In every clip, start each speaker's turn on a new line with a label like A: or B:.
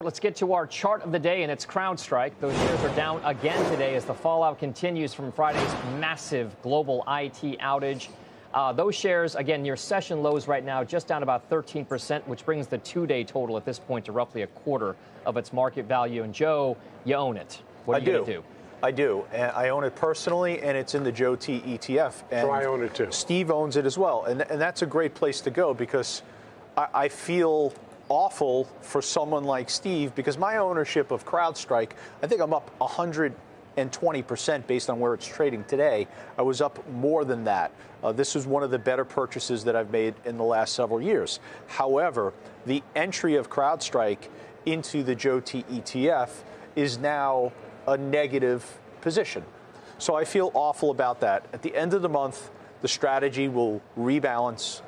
A: Let's get to our chart of the day, and it's Crowdstrike. Those shares are down again today as the fallout continues from Friday's massive global IT outage. Those shares, again, near session lows right now, just down about 13%, which brings the two-day total at this point to roughly a quarter of its market value. And Joe, you own it. What are you going to do?
B: I do. I own it personally, and it's in the Joe T ETF. And
C: so I own it too.
B: Steve owns it as well. And that's a great place to go because I feel awful for someone like Steve because my ownership of Crowdstrike, I think I'm up 120% based on where it's trading today. I was up more than that. This is one of the better purchases that I've made in the last several years. However, the entry of Crowdstrike into the Joe T ETF is now a negative position. So I feel awful about that. At the end of the month, the strategy will rebalance.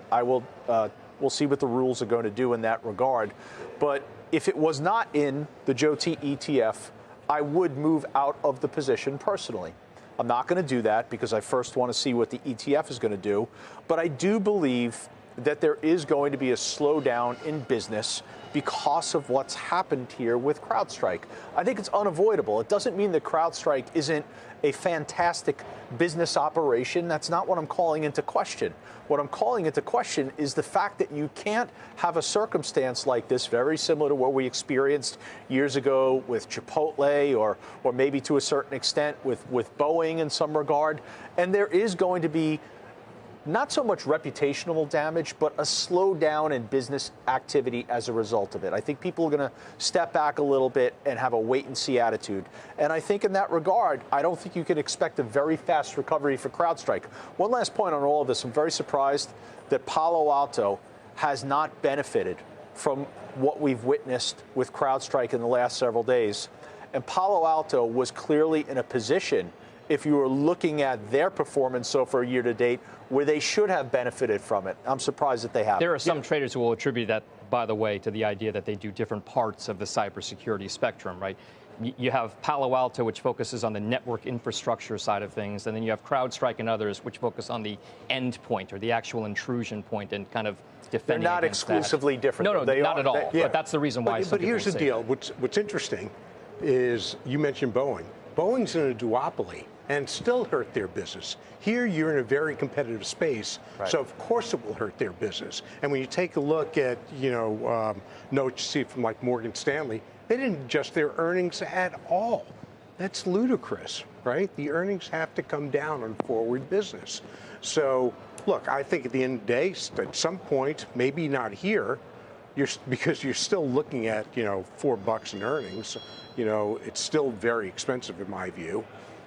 B: We'll see what the rules are going to do in that regard. But if it was not in the Joe T ETF, I would move out of the position personally. I'm not going to do that because I first want to see what the ETF is going to do. But I do believe that there is going to be a slowdown in business because of what's happened here with Crowdstrike. I think it's unavoidable. It doesn't mean that Crowdstrike isn't a fantastic business operation. That's not what I'm calling into question. What I'm calling into question is the fact that you can't have a circumstance like this, very similar to what we experienced years ago with Chipotle or maybe to a certain extent with Boeing in some regard. And there is going to be not so much reputational damage, but a slowdown in business activity as a result of it. I think people are going to step back a little bit and have a wait-and-see attitude. And I think in that regard, I don't think you can expect a very fast recovery for Crowdstrike. One last point on all of this. I'm very surprised that Palo Alto has not benefited from what we've witnessed with Crowdstrike in the last several days. And Palo Alto was clearly in a position, if you were looking at their performance so far year to date, where they should have benefited from it. I'm surprised that they haven't.
A: There are some traders who will attribute that, by the way, to the idea that they do different parts of the cybersecurity spectrum, right? You have Palo Alto, which focuses on the network infrastructure side of things, and then you have Crowdstrike and others, which focus on the endpoint or the actual intrusion point and kind of defending.
B: They're not exclusively different.
A: No, not at all. But that's the reason why.
C: But here's the deal. What's interesting is you mentioned Boeing. Boeing's in a duopoly and still hurt their business. Here, you're in a very competitive space, right. So of course it will hurt their business. And when you take a look at, notes you see from like Morgan Stanley, they didn't adjust their earnings at all. That's ludicrous, right? The earnings have to come down on forward business. So, look, I think at the end of the day, at some point, maybe not here, because you're still looking at, $4 in earnings. It's still very expensive in my view.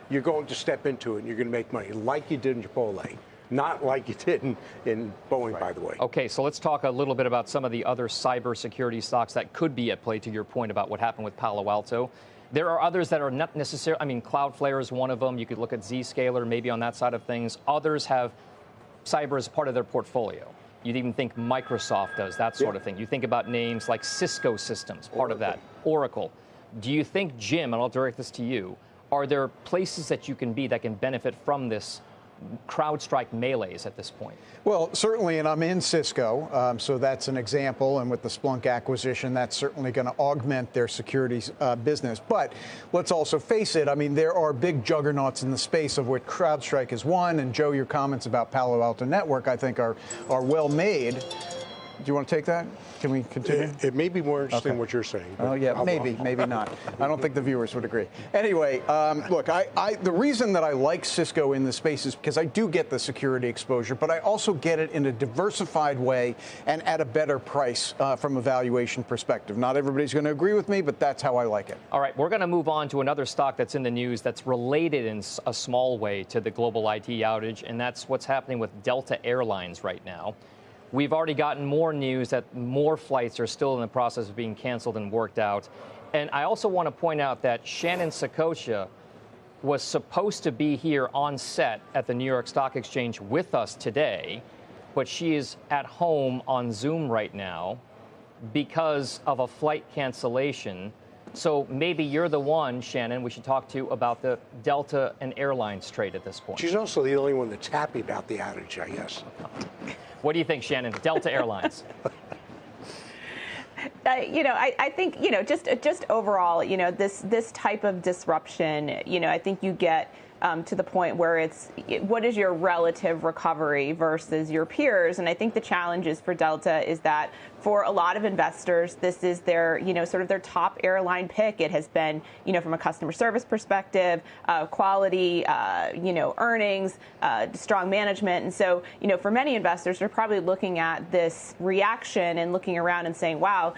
C: You're going to step into it and you're going to make money like you did in Chipotle, not like you did in Boeing, right. By the way.
A: Okay, so let's talk a little bit about some of the other cybersecurity stocks that could be at play, to your point about what happened with Palo Alto. There are others that are not necessarily, Cloudflare is one of them. You could look at Zscaler maybe on that side of things. Others have cyber as part of their portfolio. You'd even think Microsoft does that sort of thing. You think about names like Cisco Systems, part of that, Oracle. Do you think, Jim, and I'll direct this to you, are there places that you can be that can benefit from this Crowdstrike melees at this point?
D: Well, certainly, and I'm in Cisco, so that's an example. And with the Splunk acquisition, that's certainly going to augment their securities business. But let's also face it, there are big juggernauts in the space of which Crowdstrike is one. And Joe, your comments about Palo Alto Network, I think, are well made. Do you want to take that? Can we continue?
C: It may be more interesting what you're saying.
D: Oh, yeah, maybe not. I don't think the viewers would agree. Anyway, look, the reason that I like Cisco in this space is because I do get the security exposure, but I also get it in a diversified way and at a better price from a valuation perspective. Not everybody's going to agree with me, but that's how I like it.
A: All right, we're going to move on to another stock that's in the news that's related in a small way to the global IT outage, and that's what's happening with Delta Airlines right now. We've already gotten more news that more flights are still in the process of being canceled and worked out. And I also want to point out that Shannon Saccocia was supposed to be here on set at the New York Stock Exchange with us today, but she is at home on Zoom right now because of a flight cancellation. So maybe you're the one, Shannon, we should talk to about the Delta and Airlines trade at this point.
C: She's also the only one that's happy about the outage, I guess.
A: What do you think, Shannon? Delta Airlines.
E: I think, just overall, this type of disruption, I think you get to the point where it's what is your relative recovery versus your peers. And I think the challenge is for Delta is that for a lot of investors, this is their, sort of their top airline pick. It has been, from a customer service perspective, quality, earnings, strong management. And so, for many investors, they're probably looking at this reaction and looking around and saying, wow,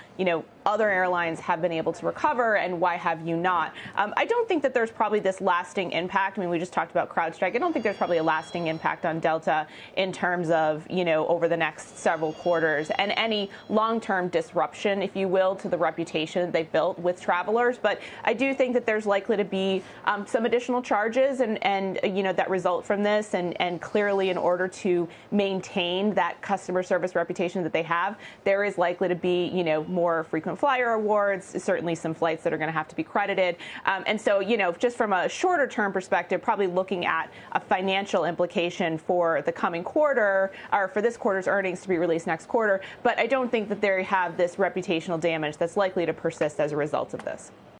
E: other airlines have been able to recover, and why have you not? I don't think that there's probably this lasting impact. I mean, we just talked about CrowdStrike. I don't think there's probably a lasting impact on Delta in terms of, over the next several quarters and any long-term disruption, if you will, to the reputation they built with travelers. But I do think that there's likely to be some additional charges and that result from this. And clearly, in order to maintain that customer service reputation that they have, there is likely to be, more frequent flyer awards, certainly some flights that are going to have to be credited. And so, just from a shorter term perspective, probably looking at a financial implication for the coming quarter or for this quarter's earnings to be released next quarter. But I don't think that they have this reputational damage that's likely to persist as a result of this.